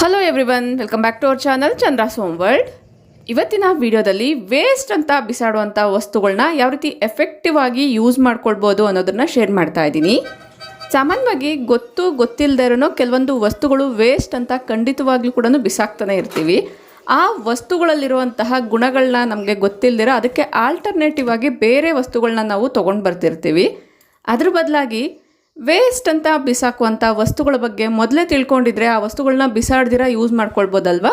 Hello everyone, welcome back to our channel chandrashomeworld. ಇವತ್ತಿನ ವಿಡಿಯೋದಲ್ಲಿ waste ಅಂತ ಬಿಸಾಡುವಂಥ ವಸ್ತುಗಳನ್ನ ಯಾವ ರೀತಿ ಎಫೆಕ್ಟಿವ್ ಆಗಿ ಯೂಸ್ ಮಾಡ್ಕೊಳ್ಬೋದು ಅನ್ನೋದನ್ನ ಶೇರ್ ಮಾಡ್ತಾ ಇದ್ದೀನಿ. ಸಾಮಾನ್ಯವಾಗಿ ಗೊತ್ತಿಲ್ಲದೆ ಇರೋನೋ ಕೆಲವೊಂದು ವಸ್ತುಗಳು ವೇಸ್ಟ್ ಅಂತ ಖಂಡಿತವಾಗ್ಲೂ ಕೂಡ ಬಿಸಾಕ್ತಾನೆ ಇರ್ತೀವಿ. ಆ ವಸ್ತುಗಳಲ್ಲಿರುವಂತಹ ಗುಣಗಳನ್ನ ನಮಗೆ ಗೊತ್ತಿಲ್ಲದಿರೋ ಅದಕ್ಕೆ ಆಲ್ಟರ್ನೇಟಿವ್ ಆಗಿ ಬೇರೆ ವಸ್ತುಗಳನ್ನ ನಾವು ತೊಗೊಂಡು ಬರ್ತಿರ್ತೀವಿ. ಅದ್ರ ಬದಲಾಗಿ ವೇಸ್ಟ್ ಅಂತ ಬಿಸಾಕುವಂಥ ವಸ್ತುಗಳ ಬಗ್ಗೆ ಮೊದಲೇ ತಿಳ್ಕೊಂಡಿದ್ರೆ ಆ ವಸ್ತುಗಳನ್ನ ಬಿಸಾಡ್ದಿರ ಯೂಸ್ ಮಾಡ್ಕೊಳ್ಬೋದಲ್ವಾ.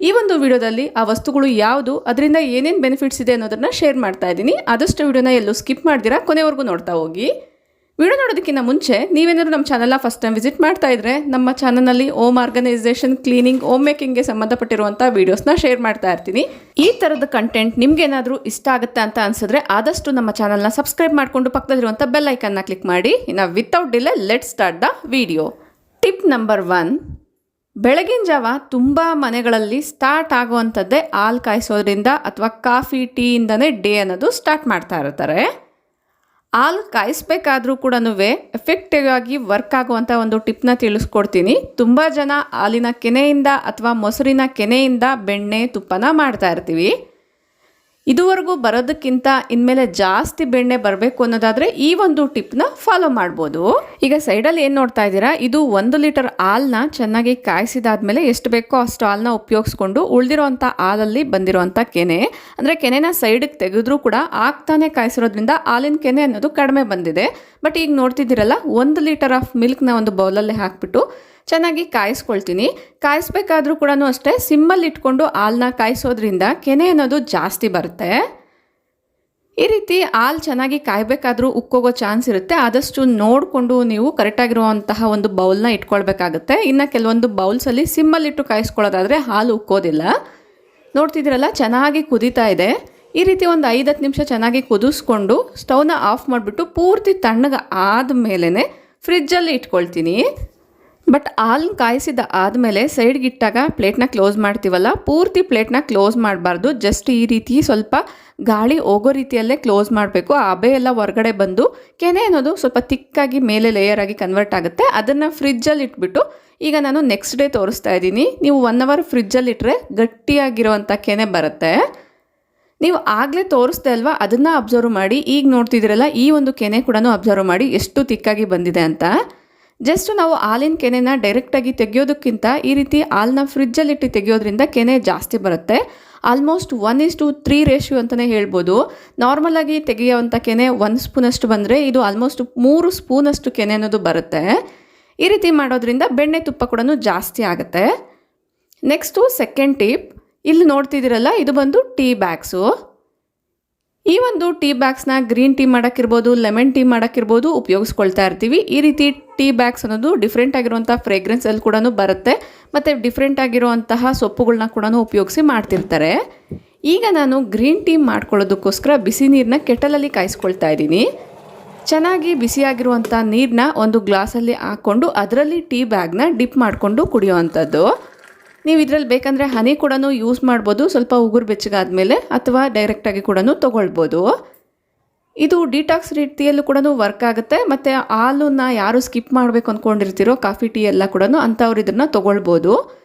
ಈ ಒಂದು ವಿಡಿಯೋದಲ್ಲಿ ಆ ವಸ್ತುಗಳು ಯಾವುದು, ಅದರಿಂದ ಏನೇನು ಬೆನಿಫಿಟ್ಸ್ ಇದೆ ಅನ್ನೋದನ್ನು ಶೇರ್ ಮಾಡ್ತಾ ಇದ್ದೀನಿ. ಆದಷ್ಟು ವಿಡಿಯೋನ ಎಲ್ಲೂ ಸ್ಕಿಪ್ ಮಾಡ್ದಿರಾ ಕೊನೆವರೆಗೂ ನೋಡ್ತಾ ಹೋಗಿ. ವಿಡಿಯೋ ನೋಡೋದಕ್ಕಿಂತ ಮುಂಚೆ ನೀವೇನಾದರೂ ನಮ್ಮ ಚಾನಲ್ನ ಫಸ್ಟ್ ಟೈಮ್ ವಿಸಿಟ್ ಮಾಡ್ತಾ ಇದ್ದರೆ ನಮ್ಮ ಚಾನಲ್ನಲ್ಲಿ ಹೋಮ್ ಆರ್ಗನೈಸೇಷನ್, ಕ್ಲೀನಿಂಗ್, ಹೋಮ್ ಮೇಕಿಂಗ್ಗೆ ಸಂಬಂಧಪಟ್ಟಿರುವಂಥ ವೀಡಿಯೋಸ್ನ ಶೇರ್ ಮಾಡ್ತಾ ಇರ್ತೀನಿ. ಈ ಥರದ ಕಂಟೆಂಟ್ ನಿಮ್ಗೇನಾದರೂ ಇಷ್ಟ ಆಗುತ್ತೆ ಅಂತ ಅನ್ಸಿದ್ರೆ ಆದಷ್ಟು ನಮ್ಮ ಚಾನಲ್ನ ಸಬ್ಸ್ಕ್ರೈಬ್ ಮಾಡಿಕೊಂಡು ಪಕ್ಕದಲ್ಲಿರುವಂಥ ಬೆಲ್ ಐಕನ್ನ ಕ್ಲಿಕ್ ಮಾಡಿ. ಇನ್ನು without delay let start the video. Tip number 1, ಬೆಳಗಿನ ಜಾವ ತುಂಬ ಮನೆಗಳಲ್ಲಿ ಸ್ಟಾರ್ಟ್ ಆಗುವಂಥದ್ದೇ ಹಾಲು ಕಾಯಿಸೋದ್ರಿಂದ ಅಥವಾ ಕಾಫಿ ಟೀಯಿಂದನೇ ಡೇ ಅನ್ನೋದು ಸ್ಟಾರ್ಟ್ ಮಾಡ್ತಾ ಇರ್ತಾರೆ. ಹಾಲು ಕಾಯಿಸ್ಬೇಕಾದ್ರೂ ಕೂಡ ಎಫೆಕ್ಟಿವ್ ಆಗಿ ವರ್ಕ್ ಆಗುವಂಥ ಒಂದು ಟಿಪ್ನ ತಿಳಿಸ್ಕೊಡ್ತೀನಿ. ತುಂಬ ಜನ ಹಾಲಿನ ಕೆನೆಯಿಂದ ಅಥವಾ ಮೊಸರಿನ ಕೆನೆಯಿಂದ ಬೆಣ್ಣೆ, ತುಪ್ಪನ ಮಾಡ್ತಾ ಇರ್ತೀವಿ. ಇದುವರೆಗೂ ಬರೋದಕ್ಕಿಂತ ಇನ್ಮೇಲೆ ಜಾಸ್ತಿ ಬೆಣ್ಣೆ ಬರಬೇಕು ಅನ್ನೋದಾದರೆ ಈ ಒಂದು ಟಿಪ್ನ ಫಾಲೋ ಮಾಡ್ಬೋದು. ಈಗ ಸೈಡಲ್ಲಿ ಏನು ನೋಡ್ತಾ ಇದ್ದೀರಾ, ಇದು 1 ಲೀಟರ್ ಹಾಲನ್ನ ಚೆನ್ನಾಗಿ ಕಾಯಿಸಿದಾದ್ಮೇಲೆ ಎಷ್ಟು ಬೇಕೋ ಅಷ್ಟು ಹಾಲನ್ನ ಉಪಯೋಗಿಸ್ಕೊಂಡು ಉಳಿದಿರೋವಂಥ ಹಾಲಲ್ಲಿ ಬಂದಿರೋವಂಥ ಕೆನೆ, ಅಂದರೆ ಕೆನೆನ ಸೈಡಿಗೆ ತೆಗೆದ್ರೂ ಕೂಡ ಆಗ್ತಾನೆ ಕಾಯಿಸಿರೋದ್ರಿಂದ ಹಾಲಿನ ಕೆನೆ ಅನ್ನೋದು ಕಡಿಮೆ ಬಂದಿದೆ. ಬಟ್ ಈಗ ನೋಡ್ತಿದ್ದೀರಲ್ಲ, 1 ಲೀಟರ್ ಆಫ್ ಮಿಲ್ಕ್ನ ಒಂದು ಬೌಲಲ್ಲಿ ಹಾಕ್ಬಿಟ್ಟು ಚೆನ್ನಾಗಿ ಕಾಯಿಸ್ಕೊಳ್ತೀನಿ. ಕಾಯಿಸ್ಬೇಕಾದ್ರೂ ಕೂಡ ಅಷ್ಟೇ ಸಿಮ್ಮಲ್ಲಿ ಇಟ್ಕೊಂಡು ಹಾಲನ್ನ ಕಾಯಿಸೋದ್ರಿಂದ ಕೆನೆ ಅನ್ನೋದು ಜಾಸ್ತಿ ಬರುತ್ತೆ. ಈ ರೀತಿ ಹಾಲು ಚೆನ್ನಾಗಿ ಕಾಯಬೇಕಾದ್ರೂ ಉಕ್ಕೋಗೋ ಚಾನ್ಸ್ ಇರುತ್ತೆ. ಆದಷ್ಟು ನೋಡಿಕೊಂಡು ನೀವು ಕರೆಕ್ಟಾಗಿರುವಂತಹ ಒಂದು ಬೌಲ್ನ ಇಟ್ಕೊಳ್ಬೇಕಾಗುತ್ತೆ. ಇನ್ನು ಕೆಲವೊಂದು ಬೌಲ್ಸಲ್ಲಿ ಸಿಮ್ಮಲ್ಲಿಟ್ಟು ಕಾಯಿಸ್ಕೊಳ್ಳೋದಾದರೆ ಹಾಲು ಉಕ್ಕೋದಿಲ್ಲ. ನೋಡ್ತಿದ್ದೀರಲ್ಲ, ಚೆನ್ನಾಗಿ ಕುದೀತಾ ಇದೆ. ಈ ರೀತಿ ಒಂದು 5-10 ನಿಮಿಷ ಚೆನ್ನಾಗಿ ಕುದಿಸ್ಕೊಂಡು ಸ್ಟವ್ನ ಆಫ್ ಮಾಡಿಬಿಟ್ಟು ಪೂರ್ತಿ ತಣ್ಣಗೆ ಆದಮೇಲೆ ಫ್ರಿಜ್ಜಲ್ಲಿ ಇಟ್ಕೊಳ್ತೀನಿ. ಬಟ್ ಹಾಲು ಕಾಯಿಸಿದ ಆದಮೇಲೆ ಸೈಡ್ಗೆ ಇಟ್ಟಾಗ ಪ್ಲೇಟ್ನ ಕ್ಲೋಸ್ ಮಾಡ್ತೀವಲ್ಲ, ಪೂರ್ತಿ ಪ್ಲೇಟ್ನ ಕ್ಲೋಸ್ ಮಾಡಬಾರ್ದು. ಜಸ್ಟ್ ಈ ರೀತಿ ಸ್ವಲ್ಪ ಗಾಳಿ ಹೋಗೋ ರೀತಿಯಲ್ಲೇ ಕ್ಲೋಸ್ ಮಾಡಬೇಕು. ಹಬೆ ಎಲ್ಲ ಹೊರಗಡೆ ಬಂದು ಕೆನೆ ಅನ್ನೋದು ಸ್ವಲ್ಪ ತಿಕ್ಕಾಗಿ ಮೇಲೆ ಲೇಯರ್ ಆಗಿ ಕನ್ವರ್ಟ್ ಆಗುತ್ತೆ. ಅದನ್ನು ಫ್ರಿಜ್ಜಲ್ಲಿ ಇಟ್ಬಿಟ್ಟು ಈಗ ನಾನು ನೆಕ್ಸ್ಟ್ ಡೇ ತೋರಿಸ್ತಾ ಇದ್ದೀನಿ. ನೀವು 1 ಅವರ್ ಫ್ರಿಜ್ಜಲ್ಲಿ ಇಟ್ಟರೆ ಗಟ್ಟಿಯಾಗಿರೋವಂಥ ಕೆನೆ ಬರುತ್ತೆ. ನೀವು ಆಗಲೇ ತೋರಿಸ್ದೆ ಅಲ್ವಾ, ಅದನ್ನು ಅಬ್ಸರ್ವ್ ಮಾಡಿ. ಈಗ ನೋಡ್ತಿದ್ದೀರಲ್ಲ, ಈ ಒಂದು ಕೆನೆ ಕೂಡ ಅಬ್ಸರ್ವ್ ಮಾಡಿ ಎಷ್ಟು ತಿಕ್ಕಾಗಿ ಬಂದಿದೆ ಅಂತ. ಜಸ್ಟ್ ನಾವು ಹಾಲಿನ ಕೆನೆನ ಡೈರೆಕ್ಟಾಗಿ ತೆಗೆಯೋದಕ್ಕಿಂತ ಈ ರೀತಿ ಹಾಲನ್ನ ಫ್ರಿಜ್ಜಲ್ಲಿಟ್ಟು ತೆಗೆಯೋದ್ರಿಂದ ಕೆನೆ ಜಾಸ್ತಿ ಬರುತ್ತೆ. ಆಲ್ಮೋಸ್ಟ್ 1:3 ರೇಷಿಯೋ ಅಂತಲೇ ಹೇಳ್ಬೋದು. ನಾರ್ಮಲಾಗಿ ತೆಗೆಯೋವಂಥ ಕೆನೆ 1 ಸ್ಪೂನಷ್ಟು ಬಂದರೆ ಇದು ಆಲ್ಮೋಸ್ಟ್ 3 ಸ್ಪೂನಷ್ಟು ಕೆನೆ ಅನ್ನೋದು ಬರುತ್ತೆ. ಈ ರೀತಿ ಮಾಡೋದ್ರಿಂದ ಬೆಣ್ಣೆ, ತುಪ್ಪ ಕೂಡ ಜಾಸ್ತಿ ಆಗುತ್ತೆ. ನೆಕ್ಸ್ಟು ಸೆಕೆಂಡ್ ಟಿಪ್, ಇಲ್ಲಿ ನೋಡ್ತಿದ್ದೀರಲ್ಲ, ಇದು ಬಂದು ಟೀ ಬ್ಯಾಗ್ಸು. ಈ ಒಂದು ಟೀ ಬ್ಯಾಗ್ಸ್ನ ಗ್ರೀನ್ ಟೀ ಮಾಡೋಕ್ಕಿರ್ಬೋದು, ಲೆಮನ್ ಟೀ ಮಾಡೋಕ್ಕಿರ್ಬೋದು ಉಪಯೋಗಿಸ್ಕೊಳ್ತಾ ಇರ್ತೀವಿ. ಈ ರೀತಿ ಟೀ ಬ್ಯಾಗ್ಸ್ ಅನ್ನೋದು ಡಿಫ್ರೆಂಟ್ ಆಗಿರುವಂಥ ಫ್ರೇಗ್ರೆನ್ಸಲ್ಲಿ ಕೂಡ ಬರುತ್ತೆ ಮತ್ತು ಡಿಫ್ರೆಂಟ್ ಆಗಿರುವಂತಹ ಸೊಪ್ಪುಗಳನ್ನ ಕೂಡ ಉಪಯೋಗಿಸಿ ಮಾಡ್ತಿರ್ತಾರೆ. ಈಗ ನಾನು ಗ್ರೀನ್ ಟೀ ಮಾಡ್ಕೊಳ್ಳೋದಕ್ಕೋಸ್ಕರ ಬಿಸಿ ನೀರನ್ನ ಕೆಟಲಲ್ಲಿ ಕಾಯಿಸ್ಕೊಳ್ತಾ ಇದ್ದೀನಿ. ಚೆನ್ನಾಗಿ ಬಿಸಿಯಾಗಿರುವಂಥ ನೀರನ್ನ ಒಂದು ಗ್ಲಾಸಲ್ಲಿ ಹಾಕ್ಕೊಂಡು ಅದರಲ್ಲಿ ಟೀ ಬ್ಯಾಗ್ನ ಡಿಪ್ ಮಾಡಿಕೊಂಡು ಕುಡಿಯೋವಂಥದ್ದು. ನೀವು ಇದರಲ್ಲಿ ಬೇಕಂದರೆ ಹನಿ ಕೂಡ ಯೂಸ್ ಮಾಡ್ಬೋದು, ಸ್ವಲ್ಪ ಉಗುರು ಬೆಚ್ಚಗಾದ್ಮೇಲೆ, ಅಥವಾ ಡೈರೆಕ್ಟಾಗಿ ಕೂಡ ತೊಗೊಳ್ಬೋದು. ಇದು ಡಿಟಾಕ್ಸ್ ರೀತಿಯಲ್ಲೂ ಕೂಡ ವರ್ಕ್ ಆಗುತ್ತೆ. ಮತ್ತು ಹಾಲನ್ನ ಯಾರು ಸ್ಕಿಪ್ ಮಾಡಬೇಕು ಅಂದ್ಕೊಂಡಿರ್ತೀರೋ ಕಾಫಿ ಟೀ ಎಲ್ಲ ಕೂಡ ಅಂಥವ್ರು ಇದನ್ನು ತೊಗೊಳ್ಬೋದು.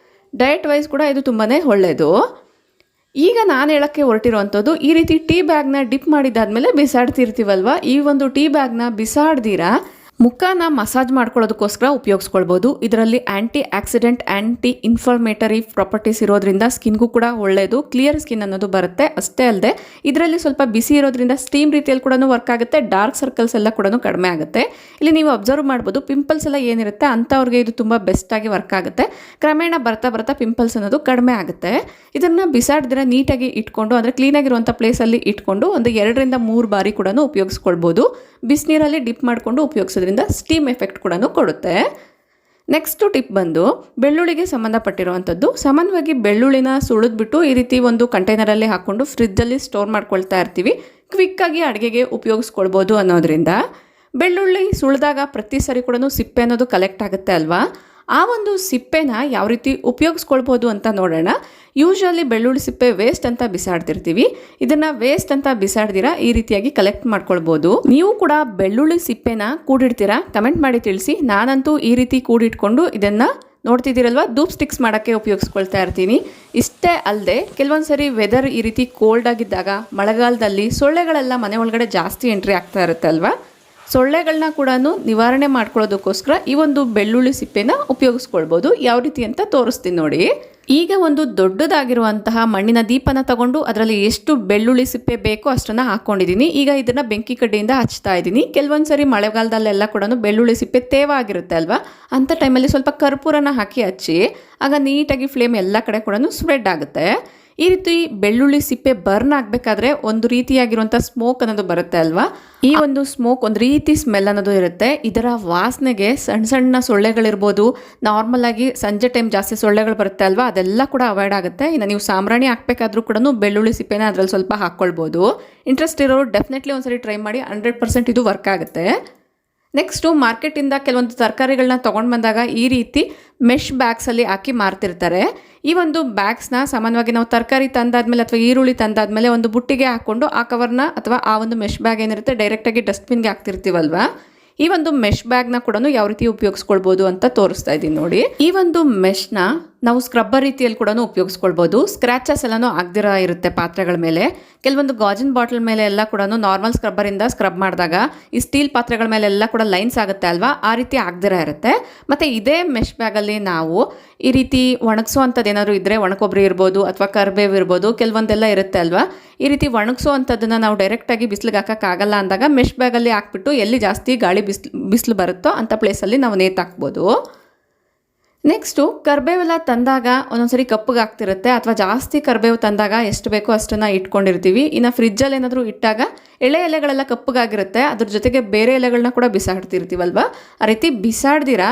ಡಯಟ್ ವೈಸ್ ಕೂಡ ಇದು ತುಂಬಾ ಒಳ್ಳೆಯದು. ಈಗ ನಾನು ಹೇಳೋಕ್ಕೆ ಹೊರಟಿರೋವಂಥದ್ದು, ಈ ರೀತಿ ಟೀ ಬ್ಯಾಗ್ನ ಡಿಪ್ ಮಾಡಿದಾದ್ಮೇಲೆ ಬಿಸಾಡ್ತಿರ್ತೀವಲ್ವ, ಈ ಒಂದು ಟೀ ಬ್ಯಾಗ್ನ ಬಿಸಾಡ್ದಿರಾ ಮುಖನ ಮಸಾಜ್ ಮಾಡ್ಕೊಳ್ಳೋದಕ್ಕೋಸ್ಕರ ಉಪಯೋಗಿಸ್ಕೊಳ್ಬೋದು. ಇದರಲ್ಲಿ ಆ್ಯಂಟಿ ಆಕ್ಸಿಡೆಂಟ್, ಆ್ಯಂಟಿ ಇನ್ಫ್ಲಮೇಟರಿ ಪ್ರಾಪರ್ಟೀಸ್ ಇರೋದ್ರಿಂದ ಸ್ಕಿನ್ಗೂ ಕೂಡ ಒಳ್ಳೆಯದು. ಕ್ಲಿಯರ್ ಸ್ಕಿನ್ ಅನ್ನೋದು ಬರುತ್ತೆ. ಅಷ್ಟೇ ಅಲ್ಲದೆ ಇದರಲ್ಲಿ ಸ್ವಲ್ಪ ಬಿಸಿ ಇರೋದ್ರಿಂದ ಸ್ಟೀಮ್ ರೀತಿಯಲ್ಲಿ ಕೂಡ ವರ್ಕ್ ಆಗುತ್ತೆ. ಡಾರ್ಕ್ ಸರ್ಕಲ್ಸ್ ಎಲ್ಲ ಕೂಡ ಕಡಿಮೆ ಆಗುತ್ತೆ. ಇಲ್ಲಿ ನೀವು ಅಬ್ಸರ್ವ್ ಮಾಡ್ಬೋದು, ಪಿಂಪಲ್ಸ್ ಎಲ್ಲ ಏನಿರುತ್ತೆ ಅಂಥವ್ರಿಗೆ ಇದು ತುಂಬ ಬೆಸ್ಟಾಗಿ ವರ್ಕ್ ಆಗುತ್ತೆ. ಕ್ರಮೇಣ ಬರ್ತಾ ಬರ್ತಾ ಪಿಂಪಲ್ಸ್ ಅನ್ನೋದು ಕಡಿಮೆ ಆಗುತ್ತೆ. ಇದನ್ನು ಬಿಸಾಡಿದ್ರೆ ನೀಟಾಗಿ ಇಟ್ಕೊಂಡು, ಅಂದರೆ ಕ್ಲೀನಾಗಿರುವಂಥ ಪ್ಲೇಸಲ್ಲಿ ಇಟ್ಕೊಂಡು ಒಂದು 2-3 ಬಾರಿ ಕೂಡ ಉಪಯೋಗಿಸ್ಕೊಳ್ಬೋದು. ಬಿಸಿನೀರಲ್ಲಿ ಡಿಪ್ ಮಾಡಿಕೊಂಡು ಉಪಯೋಗಿಸೋದ್ರಿಂದ ಸ್ಟೀಮ್ ಎಫೆಕ್ಟ್ ಕೂಡ ಕೊಡುತ್ತೆ. ನೆಕ್ಸ್ಟ್ ಟಿಪ್ ಬಂದು ಬೆಳ್ಳುಳ್ಳಿಗೆ ಸಂಬಂಧಪಟ್ಟಿರುವಂಥದ್ದು. ಸಾಮಾನ್ಯವಾಗಿ ಬೆಳ್ಳುಳ್ಳಿನ ಸುಳಿದ್ಬಿಟ್ಟು ಈ ರೀತಿ ಒಂದು ಕಂಟೈನರಲ್ಲಿ ಹಾಕ್ಕೊಂಡು ಫ್ರಿಜ್ಜಲ್ಲಿ ಸ್ಟೋರ್ ಮಾಡ್ಕೊಳ್ತಾ ಇರ್ತೀವಿ. ಕ್ವಿಕ್ಕಾಗಿ ಅಡುಗೆಗೆ ಉಪಯೋಗಿಸ್ಕೊಳ್ಬೋದು ಅನ್ನೋದ್ರಿಂದ. ಬೆಳ್ಳುಳ್ಳಿ ಸುಳಿದಾಗ ಪ್ರತಿ ಸರಿ ಕೂಡ ಸಿಪ್ಪೆ ಅನ್ನೋದು ಕಲೆಕ್ಟ್ ಆಗುತ್ತೆ ಅಲ್ವಾ. ಆ ಒಂದು ಸಿಪ್ಪೆನ ಯಾವ ರೀತಿ ಉಪಯೋಗಿಸ್ಕೊಳ್ಬೋದು ಅಂತ ನೋಡೋಣ. ಯೂಶುವಲಿ ಬೆಳ್ಳುಳ್ಳಿ ಸಿಪ್ಪೆ ವೇಸ್ಟ್ ಅಂತ ಬಿಸಾಡ್ತಿರ್ತೀವಿ. ಇದನ್ನು ವೇಸ್ಟ್ ಅಂತ ಬಿಸಾಡ್ದಿರಾ ಈ ರೀತಿಯಾಗಿ ಕಲೆಕ್ಟ್ ಮಾಡ್ಕೊಳ್ಬೋದು. ನೀವು ಕೂಡ ಬೆಳ್ಳುಳ್ಳಿ ಸಿಪ್ಪೆನ ಕೂಡಿಡ್ತೀರಾ? ಕಮೆಂಟ್ ಮಾಡಿ ತಿಳಿಸಿ. ನಾನಂತೂ ಈ ರೀತಿ ಕೂಡಿಟ್ಕೊಂಡು ಇದನ್ನು ನೋಡ್ತಿದ್ದೀರಲ್ವ, ಧೂಪ್ ಸ್ಟಿಕ್ಸ್ ಮಾಡೋಕ್ಕೆ ಉಪಯೋಗಿಸ್ಕೊಳ್ತಾ ಇರ್ತೀನಿ. ಇಷ್ಟೇ ಅಲ್ಲದೆ ಕೆಲವೊಂದು ಸರಿ ವೆದರ್ ಈ ರೀತಿ ಕೋಲ್ಡ್ ಆಗಿದ್ದಾಗ ಮಳೆಗಾಲದಲ್ಲಿ ಸೊಳ್ಳೆಗಳೆಲ್ಲ ಮನೆ ಒಳಗಡೆ ಜಾಸ್ತಿ ಎಂಟ್ರಿ ಆಗ್ತಾ ಇರುತ್ತೆ ಅಲ್ವಾ. ಸೊಳ್ಳೆಗಳನ್ನ ಕೂಡ ನಿವಾರಣೆ ಮಾಡ್ಕೊಳ್ಳೋದಕ್ಕೋಸ್ಕರ ಈ ಒಂದು ಬೆಳ್ಳುಳ್ಳಿ ಸಿಪ್ಪೆನ ಉಪಯೋಗಿಸ್ಕೊಳ್ಬೋದು. ಯಾವ ರೀತಿ ಅಂತ ತೋರಿಸ್ತೀನಿ ನೋಡಿ. ಈಗ ಒಂದು ದೊಡ್ಡದಾಗಿರುವಂತಹ ಮಣ್ಣಿನ ದೀಪನ ತಗೊಂಡು ಅದರಲ್ಲಿ ಎಷ್ಟು ಬೆಳ್ಳುಳ್ಳಿ ಸಿಪ್ಪೆ ಬೇಕೋ ಅಷ್ಟನ್ನು ಹಾಕ್ಕೊಂಡಿದ್ದೀನಿ. ಈಗ ಇದನ್ನು ಬೆಂಕಿ ಕಡ್ಡಿಯಿಂದ ಹಚ್ತಾ ಇದ್ದೀನಿ. ಕೆಲವೊಂದು ಸರಿ ಮಳೆಗಾಲದಲ್ಲೆಲ್ಲ ಕೂಡ ಬೆಳ್ಳುಳ್ಳಿ ಸಿಪ್ಪೆ ತೇವ ಆಗಿರುತ್ತೆ ಅಲ್ವಾ, ಅಂಥ ಟೈಮಲ್ಲಿ ಸ್ವಲ್ಪ ಕರ್ಪೂರನ ಹಾಕಿ ಹಚ್ಚಿ, ಆಗ ನೀಟಾಗಿ ಫ್ಲೇಮ್ ಎಲ್ಲ ಕಡೆ ಕೂಡ ಸ್ಪ್ರೆಡ್ ಆಗುತ್ತೆ. ಈ ರೀತಿ ಬೆಳ್ಳುಳ್ಳಿ ಸಿಪ್ಪೆ ಬರ್ನ್ ಆಗಬೇಕಾದ್ರೆ ಒಂದು ರೀತಿಯಾಗಿರುವಂಥ ಸ್ಮೋಕ್ ಅನ್ನೋದು ಬರುತ್ತೆ ಅಲ್ವಾ. ಈ ಒಂದು ಸ್ಮೋಕ್ ಒಂದು ರೀತಿ ಸ್ಮೆಲ್ ಅನ್ನೋದು ಇರುತ್ತೆ. ಇದರ ವಾಸನೆಗೆ ಸಣ್ಣ ಸಣ್ಣ ಸೊಳ್ಳೆಗಳಿರ್ಬೋದು, ನಾರ್ಮಲ್ ಆಗಿ ಸಂಜೆ ಟೈಮ್ ಜಾಸ್ತಿ ಸೊಳ್ಳೆಗಳು ಬರುತ್ತೆ ಅಲ್ವಾ, ಅದೆಲ್ಲ ಕೂಡ ಅವಾಯ್ಡ್ ಆಗುತ್ತೆ. ಇನ್ನು ನೀವು ಸಾಂಬ್ರಾಣಿ ಹಾಕಬೇಕಾದ್ರೂ ಕೂಡ ಬೆಳ್ಳುಳ್ಳಿ ಸಿಪ್ಪೆನ ಅದರಲ್ಲಿ ಸ್ವಲ್ಪ ಹಾಕ್ಕೊಳ್ಬೋದು. ಇಂಟ್ರೆಸ್ಟ್ ಇರೋರು ಡೆಫಿನೆಟ್ಲಿ ಒಂದ್ಸರಿ ಟ್ರೈ ಮಾಡಿ, 100% ಇದು ವರ್ಕ್ ಆಗುತ್ತೆ. ನೆಕ್ಸ್ಟು ಮಾರ್ಕೆಟಿಂದ ಕೆಲವೊಂದು ತರಕಾರಿಗಳನ್ನ ತೊಗೊಂಡು ಬಂದಾಗ ಈ ರೀತಿ ಮೆಶ್ ಬ್ಯಾಗ್ಸಲ್ಲಿ ಹಾಕಿ ಮಾರ್ತಿರ್ತಾರೆ. ಈ ಒಂದು ಬ್ಯಾಗ್ಸ್ನ ಸಾಮಾನ್ಯವಾಗಿ ನಾವು ತರಕಾರಿ ತಂದಾದ್ಮೇಲೆ ಅಥವಾ ಈರುಳ್ಳಿ ತಂದಾದ್ಮೇಲೆ ಒಂದು ಬುಟ್ಟಿಗೆ ಹಾಕ್ಕೊಂಡು ಆ ಕವರ್ನ ಅಥವಾ ಆ ಒಂದು ಮೆಶ್ ಬ್ಯಾಗ್ ಏನಿರುತ್ತೆ ಡೈರೆಕ್ಟಾಗಿ ಡಸ್ಟ್ಬಿನ್ಗೆ ಹಾಕ್ತಿರ್ತೀವಲ್ವಾ. ಈ ಒಂದು ಮೆಶ್ ಬ್ಯಾಗ್ನ ಕೂಡ ಯಾವ ರೀತಿ ಉಪಯೋಗಿಸ್ಕೊಳ್ಬೋದು ಅಂತ ತೋರಿಸ್ತಾ ಇದ್ದೀನಿ ನೋಡಿ. ಈ ಒಂದು ಮೆಶ್ನ ನಾವು ಸ್ಕ್ರಬ್ಬರ್ ರೀತಿಯಲ್ಲಿ ಕೂಡ ಉಪಯೋಗಿಸ್ಕೊಳ್ಬೋದು. ಸ್ಕ್ರ್ಯಾಚಸ್ ಎಲ್ಲನೂ ಆಗದಿರ ಇರುತ್ತೆ ಪಾತ್ರೆಗಳ ಮೇಲೆ. ಕೆಲವೊಂದು ಗಾಜಿನ ಬಾಟಲ್ ಮೇಲೆ ಎಲ್ಲ ಕೂಡ ನಾರ್ಮಲ್ ಸ್ಕ್ರಬ್ಬರಿಂದ ಸ್ಕ್ರಬ್ ಮಾಡಿದಾಗ ಈ ಸ್ಟೀಲ್ ಪಾತ್ರೆಗಳ ಮೇಲೆ ಎಲ್ಲ ಕೂಡ ಲೈನ್ಸ್ ಆಗುತ್ತೆ ಅಲ್ವಾ, ಆ ರೀತಿ ಆಗದಿರ ಇರುತ್ತೆ. ಮತ್ತು ಇದೇ ಮೆಶ್ ಬ್ಯಾಗಲ್ಲಿ ನಾವು ಈ ರೀತಿ ಒಣಗಿಸೋವಂಥದ್ದು ಏನಾದರೂ ಇದ್ದರೆ, ಒಣಕೊಬ್ಬರಿ ಇರ್ಬೋದು ಅಥವಾ ಕರಿಬೇವು ಇರ್ಬೋದು, ಕೆಲವೊಂದೆಲ್ಲ ಇರುತ್ತೆ ಅಲ್ವಾ, ಈ ರೀತಿ ಒಣಗಿಸೋ ಅಂಥದ್ದನ್ನು ನಾವು ಡೈರೆಕ್ಟಾಗಿ ಬಿಸಿಲಿಗೆ ಹಾಕೋಕ್ಕಾಗಲ್ಲ ಅಂದಾಗ ಮೆಶ್ ಬ್ಯಾಗಲ್ಲಿ ಹಾಕ್ಬಿಟ್ಟು ಎಲ್ಲಿ ಜಾಸ್ತಿ ಗಾಳಿ ಬಿಸಿಲು ಬರುತ್ತೋ ಅಂಥ ಪ್ಲೇಸಲ್ಲಿ ನಾವು ನೇತಾಕ್ಬೋದು. ನೆಕ್ಸ್ಟು ಕರಿಬೇವೆಲ್ಲ ತಂದಾಗ ಒಂದೊಂದ್ಸರಿ ಕಪ್ಪಗೆ ಆಗ್ತಿರುತ್ತೆ, ಅಥವಾ ಜಾಸ್ತಿ ಕರಿಬೇವು ತಂದಾಗ ಎಷ್ಟು ಬೇಕೋ ಅಷ್ಟನ್ನು ಇಟ್ಕೊಂಡಿರ್ತೀವಿ. ಇನ್ನು ಫ್ರಿಜ್ಜಲ್ಲಿ ಏನಾದರೂ ಇಟ್ಟಾಗ ಎಲೆಗಳೆಲ್ಲ ಕಪ್ಪಗಾಗಿರುತ್ತೆ, ಅದ್ರ ಜೊತೆಗೆ ಬೇರೆ ಎಲೆಗಳನ್ನ ಕೂಡ ಬಿಸಾಡ್ತಿರ್ತೀವಲ್ವ, ಆ ರೀತಿ ಬಿಸಾಡ್ದಿರ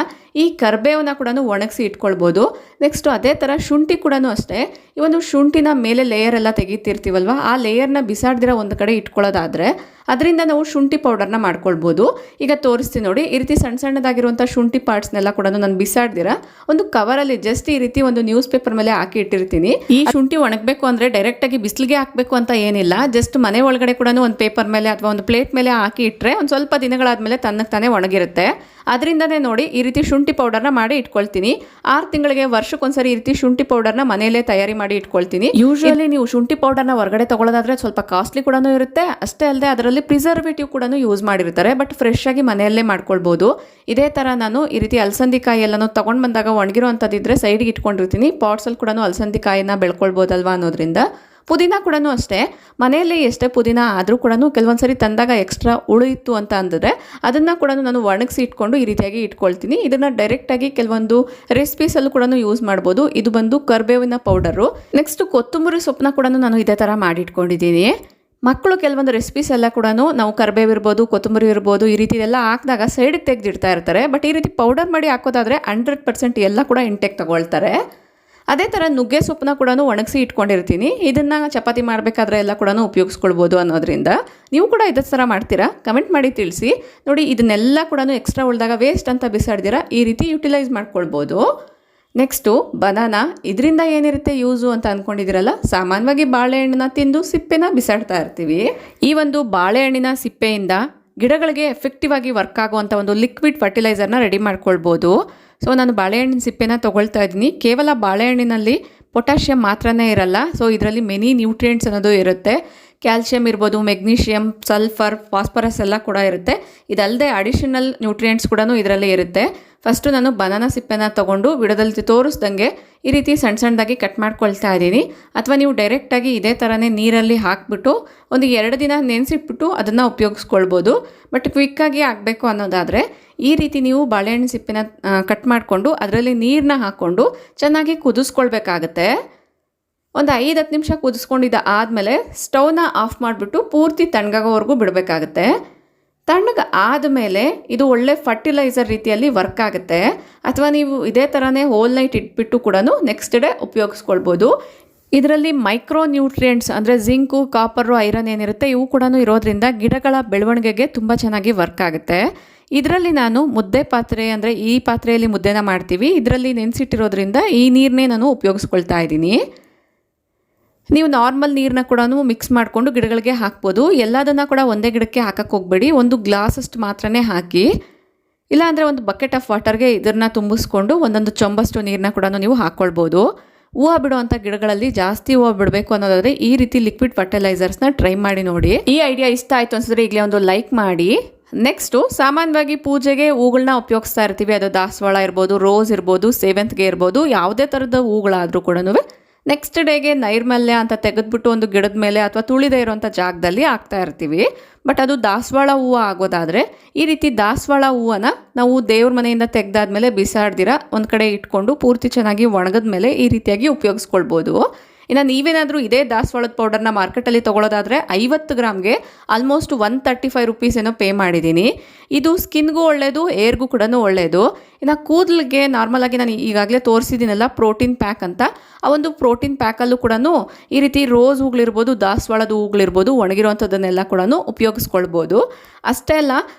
ಈ ಕರಿಬೇವನ್ನ ಕೂಡ ಒಣಗಿಸಿ ಇಟ್ಕೊಳ್ಬೋದು. ನೆಕ್ಸ್ಟು ಅದೇ ಥರ ಶುಂಠಿ ಕೂಡ ಅಷ್ಟೇ. ಈ ಒಂದು ಶುಂಠಿನ ಮೇಲೆ ಲೇಯರ್ ಎಲ್ಲ ತೆಗಿತಿರ್ತೀವಲ್ವ, ಆ ಲೇಯರ್ನ ಬಿಸಾಡ್ದಿರ ಒಂದು ಕಡೆ ಇಟ್ಕೊಳ್ಳೋದಾದರೆ ಅದರಿಂದ ನಾವು ಶುಂಠಿ ಪೌಡರ್ನ ಮಾಡ್ಕೊಳ್ಬೋದು. ಈಗ ತೋರಿಸ್ತೀನಿ ನೋಡಿ. ಈ ರೀತಿ ಸಣ್ಣ ಸಣ್ಣದಾಗಿರುವಂಥ ಶುಂಠಿ ಪಾರ್ಟ್ಸ್ನೆಲ್ಲ ಕೂಡ ನಾನು ಬಿಸಾಡ್ದಿರ ಒಂದು ಕವರಲ್ಲಿ ಜಸ್ಟ್ ಈ ರೀತಿ ಒಂದು ನ್ಯೂಸ್ ಪೇಪರ್ ಮೇಲೆ ಹಾಕಿ ಇಟ್ಟಿರ್ತೀನಿ. ಈ ಶುಂಠಿ ಒಣಗಬೇಕು ಅಂದರೆ ಡೈರೆಕ್ಟಾಗಿ ಬಿಸಿಲಿಗೆ ಹಾಕಬೇಕು ಅಂತ ಏನಿಲ್ಲ, ಜಸ್ಟ್ ಮನೆ ಒಳಗಡೆ ಕೂಡ ಒಂದು ಪೇಪರ್ ಮೇಲೆ ಅಥವಾ ಒಂದು ಪ್ಲೇಟ್ ಮೇಲೆ ಹಾಕಿ ಇಟ್ಟರೆ ಒಂದು ಸ್ವಲ್ಪ ದಿನಗಳಾದಮೇಲೆ ತನ್ನಕ್ಕೆ ತಾನೇ ಒಣಗಿರುತ್ತೆ. ಅದರಿಂದನೇ ನೋಡಿ ಈ ರೀತಿ ಶುಂಠಿ ಪೌಡರ್ನ ಮಾಡಿ ಇಟ್ಕೊಳ್ತೀನಿ. 6 ತಿಂಗಳಿಗೆ ವರ್ಷಕ್ಕೊಂದ್ಸರಿ ಈ ರೀತಿ ಶುಂಠಿ ಪೌಡರ್ನ ಮನೆಯಲ್ಲೇ ತಯಾರಿ ಮಾಡಿ ಇಟ್ಕೊಳ್ತೀನಿ. ಯೂಶುವಲಿ ನೀವು ಶುಂಠಿ ಪೌಡರ್ನ ಹೊರಗಡೆ ತಗೊಳ್ಳೋದಾದ್ರೆ ಸ್ವಲ್ಪ ಕಾಸ್ಟ್ಲಿ ಕೂಡ ಇರುತ್ತೆ. ಅಷ್ಟೇ ಅಲ್ಲದೆ ಅದರಲ್ಲಿ ಪ್ರಿಸರ್ವೇಟಿವ್ ಕೂಡ ಯೂಸ್ ಮಾಡಿರ್ತಾರೆ. ಬಟ್ ಫ್ರೆಶ್ ಆಗಿ ಮನೆಯಲ್ಲೇ ಮಾಡ್ಕೊಳ್ಬೋದು. ಇದೇ ಥರ ನಾನು ಈ ರೀತಿ ಅಲಸಂದಿ ಕಾಯಿ ಎಲ್ಲನೂ ತೊಗೊಂಡು ಬಂದಾಗ ಒಣಗಿರೋ ಅಂಥದ್ದಿದ್ರೆ ಸೈಡ್ಗೆ ಇಟ್ಕೊಂಡಿರ್ತೀನಿ. ಪಾಟ್ಸಲ್ಲಿ ಕೂಡ ಅಲಸಂದಿ ಕಾಯಿನ ಬೆಳ್ಕೊಳ್ಬೋದಲ್ವಾ ಅನ್ನೋದ್ರಿಂದ. ಪುದೀನ ಕೂಡ ಅಷ್ಟೇ, ಮನೆಯಲ್ಲಿ ಎಷ್ಟೇ ಪುದೀನ ಆದರೂ ಕೂಡ ಕೆಲವೊಂದು ಸರಿ ತಂದಾಗ ಎಕ್ಸ್ಟ್ರಾ ಉಳಿಯಿತು ಅಂತ ಅಂದರೆ ಅದನ್ನು ಕೂಡ ನಾನು ಒಣಗಿಸಿ ಇಟ್ಕೊಂಡು ಈ ರೀತಿಯಾಗಿ ಇಟ್ಕೊಳ್ತೀನಿ. ಇದನ್ನು ಡೈರೆಕ್ಟಾಗಿ ಕೆಲವೊಂದು ರೆಸಿಪೀಸಲ್ಲೂ ಕೂಡ ಯೂಸ್ ಮಾಡ್ಬೋದು. ಇದು ಬಂದು ಕರಿಬೇವಿನ ಪೌಡರು. ನೆಕ್ಸ್ಟ್ ಕೊತ್ತಂಬರಿ ಸೊಪ್ಪನ್ನ ಕೂಡ ನಾನು ಇದೇ ಥರ ಮಾಡಿ ಇಟ್ಕೊಂಡಿದ್ದೀನಿ. ಮಕ್ಕಳು ಕೆಲವೊಂದು ರೆಸಿಪೀಸ್ ಎಲ್ಲ ಕೂಡ ನಾವು ಕರಿಬೇವು ಇರ್ಬೋದು, ಕೊತ್ತಂಬರಿ ಇರ್ಬೋದು, ಈ ರೀತಿ ಎಲ್ಲ ಹಾಕಿದಾಗ ಸೈಡಿಗೆ ತೆಗೆದಿಡ್ತಾ ಇರ್ತಾರೆ. ಬಟ್ ಈ ರೀತಿ ಪೌಡರ್ ಮಾಡಿ ಹಾಕೋದಾದರೆ 100% ಎಲ್ಲ ಕೂಡ ಇಂಟೆಕ್ ತಗೊಳ್ತಾರೆ. ಅದೇ ಥರ ನುಗ್ಗೆ ಸೊಪ್ಪನ್ನ ಕೂಡ ಒಣಗಿಸಿ ಇಟ್ಕೊಂಡಿರ್ತೀನಿ. ಇದನ್ನು ಚಪಾತಿ ಮಾಡಬೇಕಾದ್ರೆ ಎಲ್ಲ ಕೂಡ ಉಪಯೋಗಿಸ್ಕೊಳ್ಬೋದು ಅನ್ನೋದ್ರಿಂದ. ನೀವು ಕೂಡ ಇದೇ ಥರ ಮಾಡ್ತೀರಾ? ಕಮೆಂಟ್ ಮಾಡಿ ತಿಳಿಸಿ. ನೋಡಿ, ಇದನ್ನೆಲ್ಲ ಕೂಡ ಎಕ್ಸ್ಟ್ರಾ ಉಳಿದಾಗ ವೇಸ್ಟ್ ಅಂತ ಬಿಸಾಡ್ದಿರ ಈ ರೀತಿ ಯುಟಿಲೈಸ್ ಮಾಡ್ಕೊಳ್ಬೋದು. Next banana. ಇದರಿಂದ ಏನಿರುತ್ತೆ ಯೂಸು ಅಂತ ಅಂದ್ಕೊಂಡಿದ್ದೀರಲ್ಲ, ಸಾಮಾನ್ಯವಾಗಿ ಬಾಳೆಹಣ್ಣನ್ನ ತಿಂದು ಸಿಪ್ಪೆನ ಬಿಸಾಡ್ತಾ ಇರ್ತೀವಿ. ಈ ಒಂದು ಬಾಳೆಹಣ್ಣಿನ ಸಿಪ್ಪೆಯಿಂದ ಗಿಡಗಳಿಗೆ ಎಫೆಕ್ಟಿವ್ ಆಗಿ ವರ್ಕ್ ಆಗುವಂಥ ಒಂದು ಲಿಕ್ವಿಡ್ ಫರ್ಟಿಲೈಸರ್ನ ರೆಡಿ ಮಾಡ್ಕೊಳ್ಬೋದು. ಸೊ ನಾನು ಬಾಳೆಹಣ್ಣಿನ ಸಿಪ್ಪೆನ ತೊಗೊಳ್ತಾ ಇದ್ದೀನಿ. ಕೇವಲ ಬಾಳೆಹಣ್ಣಿನಲ್ಲಿ ಪೊಟ್ಯಾಷಿಯಮ್ ಮಾತ್ರನೇ ಇರಲ್ಲ. ಸೊ ಇದರಲ್ಲಿ ಮೆನಿ ನ್ಯೂಟ್ರಿಯೆಂಟ್ಸ್ ಅನ್ನೋದು ಇರುತ್ತೆ. ಕ್ಯಾಲ್ಶಿಯಂ ಇರ್ಬೋದು, ಮೆಗ್ನೀಷಿಯಮ್, ಸಲ್ಫರ್, ಫಾಸ್ಫರಸ್ ಎಲ್ಲ ಕೂಡ ಇರುತ್ತೆ. ಇದಲ್ಲದೆ ಅಡಿಷನಲ್ ನ್ಯೂಟ್ರಿಯೆಂಟ್ಸ್ ಕೂಡ ಇದರಲ್ಲಿ ಇರುತ್ತೆ. ಫಸ್ಟು ನಾನು ಬನಾನಾ ಸಿಪ್ಪೆನ ತೊಗೊಂಡು ವಿಡಿಯೋದಲ್ಲಿ ತೋರಿಸ್ದಂಗೆ ಈ ರೀತಿ ಸಣ್ಣ ಸಣ್ಣದಾಗಿ ಕಟ್ ಮಾಡ್ಕೊಳ್ತಾ ಇದ್ದೀನಿ. ಅಥವಾ ನೀವು ಡೈರೆಕ್ಟಾಗಿ ಇದೇ ಥರನೇ ನೀರಲ್ಲಿ ಹಾಕಿಬಿಟ್ಟು ಒಂದು 2 ದಿನ ನೆನೆಸಿಟ್ಬಿಟ್ಟು ಅದನ್ನು ಉಪಯೋಗಿಸ್ಕೊಳ್ಬೋದು. ಬಟ್ ಕ್ವಿಕ್ಕಾಗಿ ಆಗಬೇಕು ಅನ್ನೋದಾದರೆ ಈ ರೀತಿ ನೀವು ಬಾಳೆಹಣ್ಣು ಸಿಪ್ಪೆನ ಕಟ್ ಮಾಡಿಕೊಂಡು ಅದರಲ್ಲಿ ನೀರನ್ನ ಹಾಕ್ಕೊಂಡು ಚೆನ್ನಾಗಿ ಕುದಿಸ್ಕೊಳ್ಬೇಕಾಗತ್ತೆ. ಒಂದು 5-10 ನಿಮಿಷ ಕುದಿಸ್ಕೊಂಡಿದ್ದ ಆದಮೇಲೆ ಸ್ಟವ್ನ ಆಫ್ ಮಾಡಿಬಿಟ್ಟು ಪೂರ್ತಿ ತಣ್ಣಗಾಗೋವರೆಗೂ ಬಿಡಬೇಕಾಗತ್ತೆ. ತಣ್ಣಗೆ ಆದಮೇಲೆ ಇದು ಒಳ್ಳೆ ಫರ್ಟಿಲೈಸರ್ ರೀತಿಯಲ್ಲಿ ವರ್ಕ್ ಆಗುತ್ತೆ. ಅಥವಾ ನೀವು ಇದೇ ಥರನೇ ಹೋಲ್ ನೈಟ್ ಇಟ್ಬಿಟ್ಟು ಕೂಡ ನೆಕ್ಸ್ಟ್ ಡೇ ಉಪಯೋಗಿಸ್ಕೊಳ್ಬೋದು. ಇದರಲ್ಲಿ ಮೈಕ್ರೋ ನ್ಯೂಟ್ರಿಯೆಂಟ್ಸ್ ಅಂದರೆ ಜಿಂಕು, ಕಾಪರು, ಐರನ್ ಏನಿರುತ್ತೆ ಇವು ಕೂಡ ಇರೋದ್ರಿಂದ ಗಿಡಗಳ ಬೆಳವಣಿಗೆಗೆ ತುಂಬ ಚೆನ್ನಾಗಿ ವರ್ಕ್ ಆಗುತ್ತೆ. ಇದರಲ್ಲಿ ನಾನು ಮುದ್ದೆ ಪಾತ್ರೆ ಅಂದರೆ ಈ ಪಾತ್ರೆಯಲ್ಲಿ ಮುದ್ದೆನ ಮಾಡ್ತೀವಿ. ಇದರಲ್ಲಿ ನೆನೆಸಿಟ್ಟಿರೋದ್ರಿಂದ ಈ ನೀರನ್ನೇ ನಾನು ಉಪಯೋಗಿಸ್ಕೊಳ್ತಾ ಇದ್ದೀನಿ. ನೀವು ನಾರ್ಮಲ್ ನೀರನ್ನ ಕೂಡ ಮಿಕ್ಸ್ ಮಾಡಿಕೊಂಡು ಗಿಡಗಳಿಗೆ ಹಾಕ್ಬೋದು. ಎಲ್ಲದನ್ನು ಕೂಡ ಒಂದೇ ಗಿಡಕ್ಕೆ ಹಾಕಕ್ಕೆ ಹೋಗಬೇಡಿ. ಒಂದು ಗ್ಲಾಸಷ್ಟು ಮಾತ್ರನೇ ಹಾಕಿ. ಇಲ್ಲಾಂದರೆ ಒಂದು ಬಕೆಟ್ ಆಫ್ ವಾಟರ್ಗೆ ಇದನ್ನು ತುಂಬಿಸ್ಕೊಂಡು ಒಂದೊಂದು ಚೊಂಬಷ್ಟು ನೀರನ್ನ ಕೂಡ ನೀವು ಹಾಕ್ಕೊಳ್ಬೋದು. ಹೂವು ಬಿಡುವಂಥ ಗಿಡಗಳಲ್ಲಿ ಜಾಸ್ತಿ ಹೂವು ಬಿಡಬೇಕು ಅನ್ನೋದಾದರೆ ಈ ರೀತಿ ಲಿಕ್ವಿಡ್ ಫರ್ಟಿಲೈಸರ್ಸ್ನ ಟ್ರೈ ಮಾಡಿ ನೋಡಿ. ಈ ಐಡಿಯಾ ಇಷ್ಟ ಆಯಿತು ಅನ್ಸಿದ್ರೆ ಈಗಲೇ ಒಂದು ಲೈಕ್ ಮಾಡಿ. ನೆಕ್ಸ್ಟು ಸಾಮಾನ್ಯವಾಗಿ ಪೂಜೆಗೆ ಹೂಗಳನ್ನ ಉಪಯೋಗಿಸ್ತಾ ಇರ್ತೀವಿ. ಅದು ದಾಸವಾಳ ಇರ್ಬೋದು, ರೋಸ್ ಇರ್ಬೋದು, ಸೇವಂತಿಗೆ ಇರ್ಬೋದು, ಯಾವುದೇ ಥರದ ಹೂಗಳಾದರೂ ಕೂಡ ನೆಕ್ಸ್ಟ್ ಡೇಗೆ ನೈರ್ಮಲ್ಯ ಅಂತ ತೆಗೆದುಬಿಟ್ಟು ಒಂದು ಗಿಡದ ಮೇಲೆ ಅಥವಾ ತುಳಿದೇ ಇರುವಂಥ ಜಾಗದಲ್ಲಿ ಹಾಕ್ತಾ ಇರ್ತೀವಿ. ಬಟ್ ಅದು ದಾಸವಾಳ ಹೂವು ಆಗೋದಾದರೆ ಈ ರೀತಿ ದಾಸವಾಳ ಹೂವನ್ನು ನಾವು ದೇವ್ರ ಮನೆಯಿಂದ ತೆಗೆದಾದ್ಮೇಲೆ ಬಿಸಾಡ್ದಿರ ಒಂದು ಕಡೆ ಇಟ್ಕೊಂಡು ಪೂರ್ತಿ ಚೆನ್ನಾಗಿ ಒಣಗಿದ ಮೇಲೆ ಈ ರೀತಿಯಾಗಿ ಉಪಯೋಗಿಸ್ಕೊಳ್ಬೋದು. ಇನ್ನು ನೀವೇನಾದರೂ ಇದೇ ದಾಸವಾಳದ ಪೌಡರ್ನ ಮಾರ್ಕೆಟಲ್ಲಿ ತೊಗೊಳೋದಾದರೆ 50 ಗ್ರಾಮ್ಗೆ ಆಲ್ಮೋಸ್ಟ್ 135 ರುಪೀಸ್ ಏನೋ ಪೇ ಮಾಡಿದ್ದೀನಿ. ಇದು ಸ್ಕಿನ್ಗೂ ಒಳ್ಳೆಯದು, ಏರ್ಗೂ ಕೂಡ ಒಳ್ಳೆಯದು. ಇನ್ನು ಕೂದಲಿಗೆ ನಾರ್ಮಲಾಗಿ ನಾನು ಈಗಾಗಲೇ ತೋರಿಸಿದ್ದೀನಲ್ಲ ಪ್ರೋಟೀನ್ ಪ್ಯಾಕ್ ಅಂತ, ಆ ಒಂದು ಪ್ರೋಟೀನ್ ಪ್ಯಾಕಲ್ಲೂ ಕೂಡ ಈ ರೀತಿ ರೋಸ್ ಹೂಗಳಿರ್ಬೋದು, ದಾಸವಾಳದ ಹೂಗಳಿರ್ಬೋದು, ಒಣಗಿರೋವಂಥದ್ದನ್ನೆಲ್ಲ ಕೂಡ ಉಪಯೋಗಿಸ್ಕೊಳ್ಬೋದು. ಅಷ್ಟೇ ಅಲ್ಲ,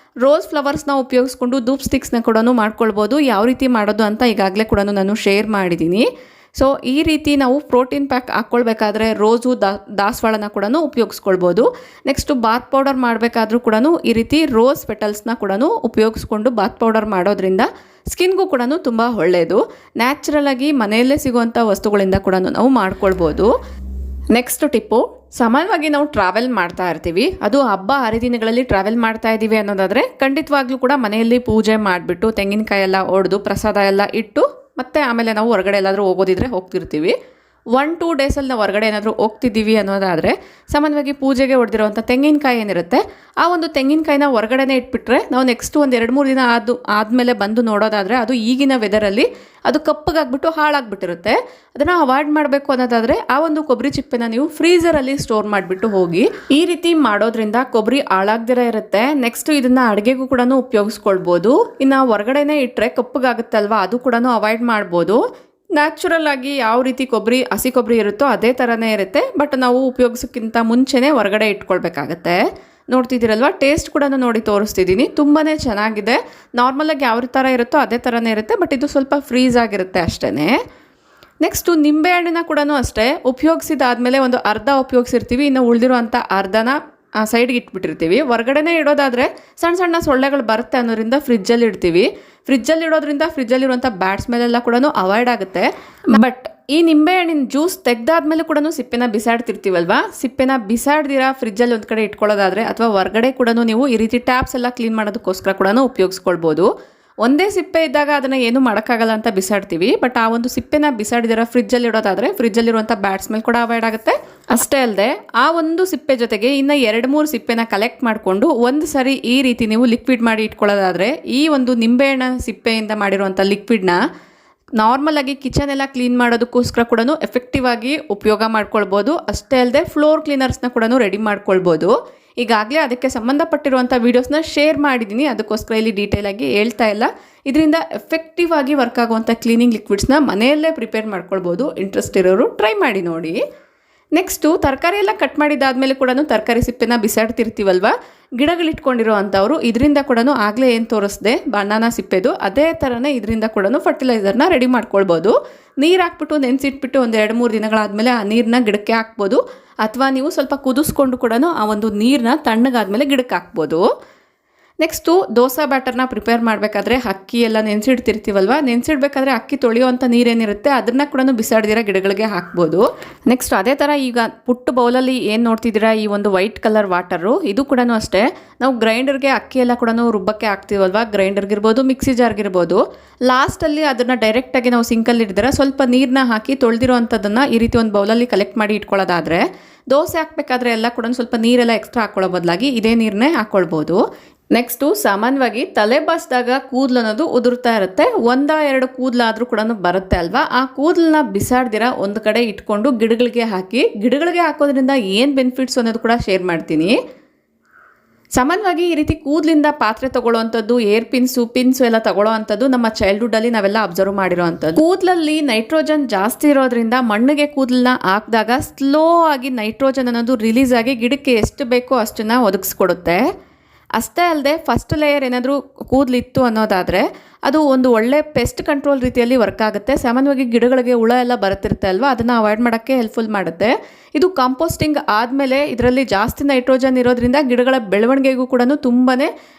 ರೋಸ್ ಫ್ಲವರ್ಸ್ನ ಉಪಯೋಗಿಸ್ಕೊಂಡು ಧೂಪ್ ಸ್ಟಿಕ್ಸ್ನ ಕೂಡ ಮಾಡ್ಕೊಳ್ಬೋದು. ಯಾವ ರೀತಿ ಮಾಡೋದು ಅಂತ ಈಗಾಗಲೇ ಕೂಡ ನಾನು ಶೇರ್ ಮಾಡಿದ್ದೀನಿ. ಸೊ ಈ ರೀತಿ ನಾವು ಪ್ರೋಟೀನ್ ಪ್ಯಾಕ್ ಹಾಕ್ಕೊಳ್ಬೇಕಾದ್ರೆ ರೋಸು ದಾಸವಾಳನ ಕೂಡ ಉಪಯೋಗಿಸ್ಕೊಳ್ಬೋದು. ನೆಕ್ಸ್ಟು ಬಾತ್ ಪೌಡರ್ ಮಾಡಬೇಕಾದ್ರೂ ಕೂಡ ಈ ರೀತಿ ರೋಸ್ ಪೆಟಲ್ಸ್ನ ಕೂಡ ಉಪಯೋಗಿಸ್ಕೊಂಡು ಬಾತ್ ಪೌಡರ್ ಮಾಡೋದ್ರಿಂದ ಸ್ಕಿನ್ಗೂ ಕೂಡ ತುಂಬ ಒಳ್ಳೆಯದು. ನ್ಯಾಚುರಲಾಗಿ ಮನೆಯಲ್ಲೇ ಸಿಗುವಂಥ ವಸ್ತುಗಳಿಂದ ಕೂಡ ನಾವು ಮಾಡ್ಕೊಳ್ಬೋದು. ನೆಕ್ಸ್ಟ್ ಟಿಪ್ಪು, ಸಾಮಾನ್ಯವಾಗಿ ನಾವು ಟ್ರಾವೆಲ್ ಮಾಡ್ತಾ ಇರ್ತೀವಿ. ಅದು ಹಬ್ಬ ಹರಿದಿನಗಳಲ್ಲಿ ಟ್ರಾವೆಲ್ ಮಾಡ್ತಾ ಇದ್ದೀವಿ ಅನ್ನೋದಾದರೆ ಖಂಡಿತವಾಗ್ಲೂ ಕೂಡ ಮನೆಯಲ್ಲಿ ಪೂಜೆ ಮಾಡಿಬಿಟ್ಟು ತೆಂಗಿನಕಾಯಿ ಎಲ್ಲ ಒಡೆದು ಪ್ರಸಾದ ಎಲ್ಲ ಇಟ್ಟು ಮತ್ತು ಆಮೇಲೆ ನಾವು ಹೊರಗಡೆ ಎಲ್ಲಾದರೂ ಹೋಗೋದಿದ್ರೆ ಹೋಗ್ತಿರ್ತೀವಿ. 1-2 ಡೇಸಲ್ಲಿ ನಾವು ಹೊರಗಡೆ ಏನಾದರೂ ಹೋಗ್ತಿದ್ದೀವಿ ಅನ್ನೋದಾದರೆ ಸಾಮಾನ್ಯವಾಗಿ ಪೂಜೆಗೆ ಹೊಡೆದಿರೋವಂಥ ತೆಂಗಿನಕಾಯಿ ಏನಿರುತ್ತೆ, ಆ ಒಂದು ತೆಂಗಿನಕಾಯಿನ ಹೊರಗಡೆನೇ ಇಟ್ಬಿಟ್ರೆ ನಾವು ನೆಕ್ಸ್ಟ್ ಒಂದು 2-3 ದಿನ ಆದಮೇಲೆ ಬಂದು ನೋಡೋದಾದರೆ ಅದು ಈಗಿನ ವೆದರಲ್ಲಿ ಅದು ಕಪ್ಪಗಾಗ್ಬಿಟ್ಟು ಹಾಳಾಗ್ಬಿಟ್ಟಿರುತ್ತೆ. ಅದನ್ನು ಅವಾಯ್ಡ್ ಮಾಡಬೇಕು ಅನ್ನೋದಾದರೆ ಆ ಒಂದು ಕೊಬ್ಬರಿ ಚಿಪ್ಪೆನ ನೀವು ಫ್ರೀಝರಲ್ಲಿ ಸ್ಟೋರ್ ಮಾಡಿಬಿಟ್ಟು ಹೋಗಿ. ಈ ರೀತಿ ಮಾಡೋದ್ರಿಂದ ಕೊಬ್ಬರಿ ಹಾಳಾಗ್ದಿರ ಇರುತ್ತೆ. ನೆಕ್ಸ್ಟ್ ಇದನ್ನು ಅಡುಗೆಗೂ ಕೂಡ ಉಪಯೋಗಿಸ್ಕೊಳ್ಬೋದು. ಇನ್ನು ಹೊರಗಡೆನೇ ಇಟ್ಟರೆ ಕಪ್ಪಗಾಗುತ್ತಲ್ವ, ಅದು ಕೂಡ ಅವಾಯ್ಡ್ ಮಾಡ್ಬೋದು. ನ್ಯಾಚುರಲ್ ಆಗಿ ಯಾವ ರೀತಿ ಹಸಿ ಕೊಬ್ಬರಿ ಇರುತ್ತೋ ಅದೇ ಥರನೇ ಇರುತ್ತೆ. ಬಟ್ ನಾವು ಉಪಯೋಗಿಸೋಕ್ಕಿಂತ ಮುಂಚೆನೇ ಹೊರಗಡೆ ಇಟ್ಕೊಳ್ಬೇಕಾಗತ್ತೆ. ನೋಡ್ತಿದ್ದೀರಲ್ವ, ಟೇಸ್ಟ್ ಕೂಡ ನೋಡಿ ತೋರಿಸ್ತಿದ್ದೀನಿ. ತುಂಬಾ ಚೆನ್ನಾಗಿದೆ. ನಾರ್ಮಲಾಗಿ ಯಾವ ಥರ ಇರುತ್ತೋ ಅದೇ ಥರನೇ ಇರುತ್ತೆ. ಬಟ್ ಇದು ಸ್ವಲ್ಪ ಫ್ರೀಸ್ ಆಗಿರುತ್ತೆ ಅಷ್ಟೇ. ನೆಕ್ಸ್ಟು ನಿಂಬೆಹಣ್ಣಿನ ಕೂಡ ಅಷ್ಟೇ ಉಪಯೋಗಿಸಿದಾದ್ಮೇಲೆ ಒಂದು ಅರ್ಧ ಉಪಯೋಗಿಸಿರ್ತೀವಿ. ಇನ್ನು ಉಳಿದಿರುವಂಥ ಅರ್ಧನ ಸೈಡ್ಗೆ ಇಟ್ಬಿಟ್ಟಿರ್ತೀವಿ. ಹೊರಗಡೆನೇ ಇಡೋದಾದರೆ ಸಣ್ಣ ಸಣ್ಣ ಸೊಳ್ಳೆಗಳು ಬರುತ್ತೆ ಅನ್ನೋದ್ರಿಂದ ಫ್ರಿಜ್ಜಲ್ಲಿ ಇಡ್ತೀವಿ. ಫ್ರಿಜ್ಜಲ್ಲಿ ಇಡೋದ್ರಿಂದ ಫ್ರಿಜ್ಜಲ್ಲಿರುವಂಥ ಬ್ಯಾಡ್ ಸ್ಮೆಲ್ಲೆಲ್ಲ ಕೂಡ ಅವಾಯ್ಡ್ ಆಗುತ್ತೆ. ಬಟ್ ಈ ನಿಂಬೆಹಣ್ಣಿನ ಜ್ಯೂಸ್ ತೆಗೆದಾದ್ಮೇಲೆ ಕೂಡ ಸಿಪ್ಪೆನ ಬಿಸಾಡ್ತಿರ್ತೀವಲ್ವ, ಸಿಪ್ಪೆನ ಬಿಸಾಡ್ದಿರ ಫ್ರಿಜ್ಜಲ್ಲಿ ಒಂದು ಕಡೆ ಇಟ್ಕೊಳ್ಳೋದಾದರೆ ಅಥವಾ ಹೊರಗಡೆ ಕೂಡ ನೀವು ಈ ರೀತಿ ಟ್ಯಾಪ್ಸ್ ಎಲ್ಲ ಕ್ಲೀನ್ ಮಾಡೋದಕ್ಕೋಸ್ಕರ ಕೂಡ ಉಪಯೋಗಿಸ್ಕೊಳ್ಬೋದು. ಒಂದೇ ಸಿಪ್ಪೆ ಇದ್ದಾಗ ಅದನ್ನು ಏನೂ ಮಾಡೋಕ್ಕಾಗಲ್ಲ ಅಂತ ಬಿಸಾಡ್ತೀವಿ. ಬಟ್ ಆ ಒಂದು ಸಿಪ್ಪೆನ ಬಿಸಾಡಿದಿರ ಫ್ರಿಜ್ಜಲ್ಲಿ ಇಡೋದಾದರೆ ಫ್ರಿಜ್ಜಲ್ಲಿರುವಂಥ ಬ್ಯಾಡ್ ಸ್ಮೆಲ್ ಕೂಡ ಅವಾಯ್ಡ್ ಆಗುತ್ತೆ. ಅಷ್ಟೇ ಅಲ್ಲದೆ ಆ ಒಂದು ಸಿಪ್ಪೆ ಜೊತೆಗೆ ಇನ್ನು 2-3 ಸಿಪ್ಪೆನ ಕಲೆಕ್ಟ್ ಮಾಡಿಕೊಂಡು ಒಂದು ಸರಿ ಈ ರೀತಿ ನೀವು ಲಿಕ್ವಿಡ್ ಮಾಡಿ ಇಟ್ಕೊಳ್ಳೋದಾದರೆ ಈ ಒಂದು ನಿಂಬೆಹಣ್ಣ ಸಿಪ್ಪೆಯಿಂದ ಮಾಡಿರುವಂಥ ಲಿಕ್ವಿಡ್ನ ನಾರ್ಮಲಾಗಿ ಕಿಚನ್ ಎಲ್ಲ ಕ್ಲೀನ್ ಮಾಡೋದಕ್ಕೋಸ್ಕರ ಕೂಡ ಎಫೆಕ್ಟಿವ್ ಆಗಿ ಉಪಯೋಗ ಮಾಡ್ಕೊಳ್ಬೋದು. ಅಷ್ಟೇ ಅಲ್ಲದೆ ಫ್ಲೋರ್ ಕ್ಲೀನರ್ಸ್ನ ಕೂಡ ರೆಡಿ ಮಾಡ್ಕೊಳ್ಬೋದು. ಈಗಾಗಲೇ ಅದಕ್ಕೆ ಸಂಬಂಧಪಟ್ಟಿರುವಂಥ ವೀಡಿಯೋಸ್ನ ಶೇರ್ ಮಾಡಿದ್ದೀನಿ, ಅದಕ್ಕೋಸ್ಕರ ಇಲ್ಲಿ ಡೀಟೇಲಾಗಿ ಹೇಳ್ತಾ ಇಲ್ಲ. ಇದರಿಂದ ಎಫೆಕ್ಟಿವ್ ಆಗಿ ವರ್ಕ್ ಆಗುವಂಥ ಕ್ಲೀನಿಂಗ್ ಲಿಕ್ವಿಡ್ಸ್ನ ಮನೆಯಲ್ಲೇ ಪ್ರಿಪೇರ್ ಮಾಡ್ಕೊಳ್ಬೋದು. ಇಂಟ್ರೆಸ್ಟ್ ಇರೋರು ಟ್ರೈ ಮಾಡಿ ನೋಡಿ. ನೆಕ್ಸ್ಟು ತರಕಾರಿ ಎಲ್ಲ ಕಟ್ ಮಾಡಿದ್ದಾದಮೇಲೆ ಕೂಡ ತರಕಾರಿ ಸಿಪ್ಪೆನ ಬಿಸಾಡ್ತಿರ್ತೀವಲ್ವ, ಗಿಡಗಳಿಟ್ಕೊಂಡಿರೋ ಅಂಥವ್ರು ಇದರಿಂದ ಕೂಡ ಆಗಲೇ ಏನು ತೋರಿಸ್ದೆ ಬನಾನಾ ಸಿಪ್ಪೆದು ಅದೇ ಥರನೇ ಇದರಿಂದ ಕೂಡ ಫರ್ಟಿಲೈಸರ್ನ ರೆಡಿ ಮಾಡ್ಕೊಳ್ಬೋದು. ನೀರು ಹಾಕ್ಬಿಟ್ಟು ನೆನೆಸಿಟ್ಬಿಟ್ಟು ಒಂದು 2-3 ದಿನಗಳಾದಮೇಲೆ ಆ ನೀರನ್ನ ಗಿಡಕ್ಕೆ ಹಾಕ್ಬೋದು. ಅಥವಾ ನೀವು ಸ್ವಲ್ಪ ಕುದಿಸ್ಕೊಂಡು ಕೂಡ ಆ ಒಂದು ನೀರನ್ನ ತಣ್ಣಗಾದ್ಮೇಲೆ ಗಿಡಕ್ಕೆ ಹಾಕ್ಬೋದು. ನೆಕ್ಸ್ಟು ದೋಸೆ ಬ್ಯಾಟರ್ನ ಪ್ರಿಪೇರ್ ಮಾಡಬೇಕಾದ್ರೆ ಅಕ್ಕಿ ಎಲ್ಲ ನೆನೆಸಿಡ್ತಿರ್ತೀವಲ್ವ, ನೆನೆಸಿಡ್ಬೇಕಾದ್ರೆ ಅಕ್ಕಿ ತೊಳೆಯುವಂಥ ನೀರೇನಿರುತ್ತೆ ಅದನ್ನು ಕೂಡ ಬಿಸಾಡ್ದಿರ ಗಿಡಗಳಿಗೆ ಹಾಕ್ಬೋದು. ನೆಕ್ಸ್ಟ್ ಅದೇ ಥರ ಈಗ ಪುಟ್ಟ ಬೌಲಲ್ಲಿ ಏನು ನೋಡ್ತಿದ್ದೀರಾ ಈ ಒಂದು ವೈಟ್ ಕಲರ್ ವಾಟರು, ಇದು ಕೂಡ ಅಷ್ಟೇ ನಾವು ಗ್ರೈಂಡರ್ಗೆ ಅಕ್ಕಿ ಎಲ್ಲ ಕೂಡ ರುಬ್ಬಕ್ಕೆ ಹಾಕ್ತೀವಲ್ವ, ಗ್ರೈಂಡರ್ಗಿರ್ಬೋದು ಮಿಕ್ಸಿ ಜಾರ್ಗಿರ್ಬೋದು, ಲಾಸ್ಟಲ್ಲಿ ಅದನ್ನು ಡೈರೆಕ್ಟಾಗಿ ನಾವು ಸಿಂಕಲ್ಲಿ ಇಡ್ದಿರ ಸ್ವಲ್ಪ ನೀರನ್ನ ಹಾಕಿ ತೊಳೆದಿರೋ ಅಂಥದ್ದನ್ನು ಈ ರೀತಿ ಒಂದು ಬೌಲಲ್ಲಿ ಕಲೆಕ್ಟ್ ಮಾಡಿ ಇಟ್ಕೊಳ್ಳೋದಾದರೆ ದೋಸೆ ಹಾಕಬೇಕಾದ್ರೆ ಎಲ್ಲ ಕೂಡ ಸ್ವಲ್ಪ ನೀರೆಲ್ಲ ಎಕ್ಸ್ಟ್ರಾ ಹಾಕ್ಕೊಳ್ಳೋ ಬದಲಾಗಿ ಇದೇ ನೀರನ್ನೇ ಹಾಕ್ಕೊಳ್ಬೋದು. ನೆಕ್ಸ್ಟು ಸಾಮಾನ್ಯವಾಗಿ ತಲೆ ಬಾಚಿದಾಗ ಕೂದಲು ಅನ್ನೋದು ಉದುರ್ತಾ ಇರುತ್ತೆ. 1-2 ಕೂದಲಾದರೂ ಕೂಡ ಬರುತ್ತೆ ಅಲ್ವಾ, ಆ ಕೂದಲನ್ನ ಬಿಸಾಡ್ದಿರ ಒಂದು ಕಡೆ ಇಟ್ಕೊಂಡು ಗಿಡಗಳಿಗೆ ಹಾಕೋದ್ರಿಂದ ಏನು ಬೆನಿಫಿಟ್ಸ್ ಅನ್ನೋದು ಕೂಡ ಶೇರ್ ಮಾಡ್ತೀನಿ. ಸಾಮಾನ್ಯವಾಗಿ ಈ ರೀತಿ ಕೂದಲಿಂದ ಪಾತ್ರೆ ತಗೊಳ್ಳೋವಂಥದ್ದು, ಏರ್ ಪಿನ್ಸು ಎಲ್ಲ ತಗೊಳ್ಳೋ ಅಂಥದ್ದು ನಮ್ಮ ಚೈಲ್ಡ್ಹುಡ್ಡಲ್ಲಿ ನಾವೆಲ್ಲ ಅಬ್ಸರ್ವ್ ಮಾಡಿರೋ ಅಂಥದ್ದು. ಕೂದಲಲ್ಲಿ ನೈಟ್ರೋಜನ್ ಜಾಸ್ತಿ ಇರೋದ್ರಿಂದ ಮಣ್ಣಿಗೆ ಕೂದಲನ್ನ ಹಾಕಿದಾಗ ಸ್ಲೋ ಆಗಿ ನೈಟ್ರೋಜನ್ ಅನ್ನೋದು ರಿಲೀಸ್ ಆಗಿ ಗಿಡಕ್ಕೆ ಎಷ್ಟು ಬೇಕೋ ಅಷ್ಟನ್ನು ಒದಗಿಸ್ಕೊಡುತ್ತೆ. ಅಷ್ಟೇ ಅಲ್ಲದೆ ಫಸ್ಟ್ ಲೇಯರ್ ಏನಾದರೂ ಕೂದಲಿತ್ತು ಅನ್ನೋದಾದರೆ ಅದು ಒಂದು ಒಳ್ಳೆ ಪೆಸ್ಟ್ ಕಂಟ್ರೋಲ್ ರೀತಿಯಲ್ಲಿ ವರ್ಕ್ ಆಗುತ್ತೆ. ಸಾಮಾನ್ಯವಾಗಿ ಗಿಡಗಳಿಗೆ ಹುಳ ಎಲ್ಲ ಬರುತ್ತಿರುತ್ತೆ ಅಲ್ವಾ, ಅದನ್ನು ಅವಾಯ್ಡ್ ಮಾಡೋಕ್ಕೆ ಹೆಲ್ಪ್ಫುಲ್ ಮಾಡುತ್ತೆ. ಇದು ಕಾಂಪೋಸ್ಟಿಂಗ್ ಆದಮೇಲೆ ಇದರಲ್ಲಿ ಜಾಸ್ತಿ ನೈಟ್ರೋಜನ್ ಇರೋದ್ರಿಂದ ಗಿಡಗಳ ಬೆಳವಣಿಗೆಗೂ ಕೂಡ ತುಂಬಾ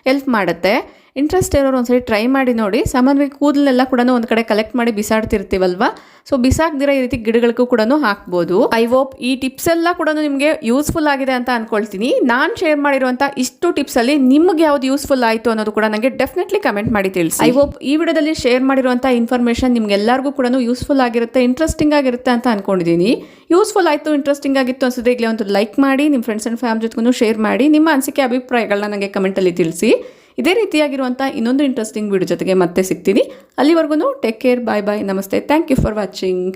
ಹೆಲ್ಪ್ ಮಾಡುತ್ತೆ. ಇಂಟ್ರೆಸ್ಟ್ ಇರೋರು ಒಂದ್ಸರಿ ಟ್ರೈ ಮಾಡಿ ನೋಡಿ. ಸಾಮಾನ್ಯವಾಗಿ ಕೂದಲೆಲ್ಲ ಕೂಡ ಒಂದು ಕಡೆ ಕಲೆಕ್ಟ್ ಮಾಡಿ ಬಿಸಾಡ್ತಿರ್ತೀವಲ್ವಾ, ಸೊ ಬಿಸಾಕ್ದಿರ ಈ ರೀತಿ ಗಿಡಗಳಿಗೂ ಕೂಡ ಹಾಕ್ಬೋದು. ಐ ಹೋಪ್ ಈ ಟಿಪ್ಸ್ ಎಲ್ಲ ಕೂಡ ನಿಮಗೆ ಯೂಸ್ಫುಲ್ ಆಗಿದೆ ಅಂತ ಅನ್ಕೊಳ್ತೀನಿ. ನಾನು ಶೇರ್ ಮಾಡಿರುವಂಥ ಇಷ್ಟು ಟಿಪ್ಸಲ್ಲಿ ನಿಮ್ಗೆ ಯಾವ್ದು ಯೂಸ್ಫುಲ್ ಆಯಿತು ಅನ್ನೋದು ಕೂಡ ನನಗೆ ಡೆಫಿನೆಟ್ಲಿ ಕಮೆಂಟ್ ಮಾಡಿ ತಿಳಿಸಿ. ಐ ಹೋಪ್ ಈ ವಿಡಿಯೋದಲ್ಲಿ ಶೇರ್ ಮಾಡಿರುವಂಥ ಇನ್ಫಾರ್ಮೇಷನ್ ನಿಮ್ಗೆಲ್ಲರಿಗೂ ಕೂಡ ಯೂಸ್ಫುಲ್ ಆಗಿರುತ್ತೆ, ಇಂಟ್ರೆಸ್ಟಿಂಗ್ ಆಗಿರುತ್ತೆ ಅಂತ ಅನ್ಕೊಂಡಿದ್ದೀನಿ. ಯೂಸ್ಫುಲ್ ಆಯಿತು, ಇಂಟ್ರೆಸ್ಟಿಂಗ್ ಆಗಿತ್ತು ಅನ್ಸಿದ್ರೆ ಈಗಲೇ ಒಂದು ಲೈಕ್ ಮಾಡಿ, ನಿಮ್ಮ ಫ್ರೆಂಡ್ಸ್ ಆ್ಯಂಡ್ ಫ್ಯಾಮಿಲಿ ಜೊತೆಗೂ ಶೇರ್ ಮಾಡಿ. ನಿಮ್ಮ ಅನಿಸಿಕೆ ಅಭಿಪ್ರಾಯಗಳನ್ನ ನನಗೆ ಕಮೆಂಟಲ್ಲಿ ತಿಳಿಸಿ. ಇದೇ ರೀತಿಯಾಗಿರುವಂಥ ಇನ್ನೊಂದು ಇಂಟ್ರೆಸ್ಟಿಂಗ್ ವಿಡಿಯೋ ಜೊತೆಗೆ ಮತ್ತೆ ಸಿಗ್ತೀನಿ. ಅಲ್ಲಿವರೆಗೂ ಟೇಕ್ ಕೇರ್, ಬಾಯ್ ಬಾಯ್, ನಮಸ್ತೆ, ಥ್ಯಾಂಕ್ ಯು ಫಾರ್ ವಾಚಿಂಗ್.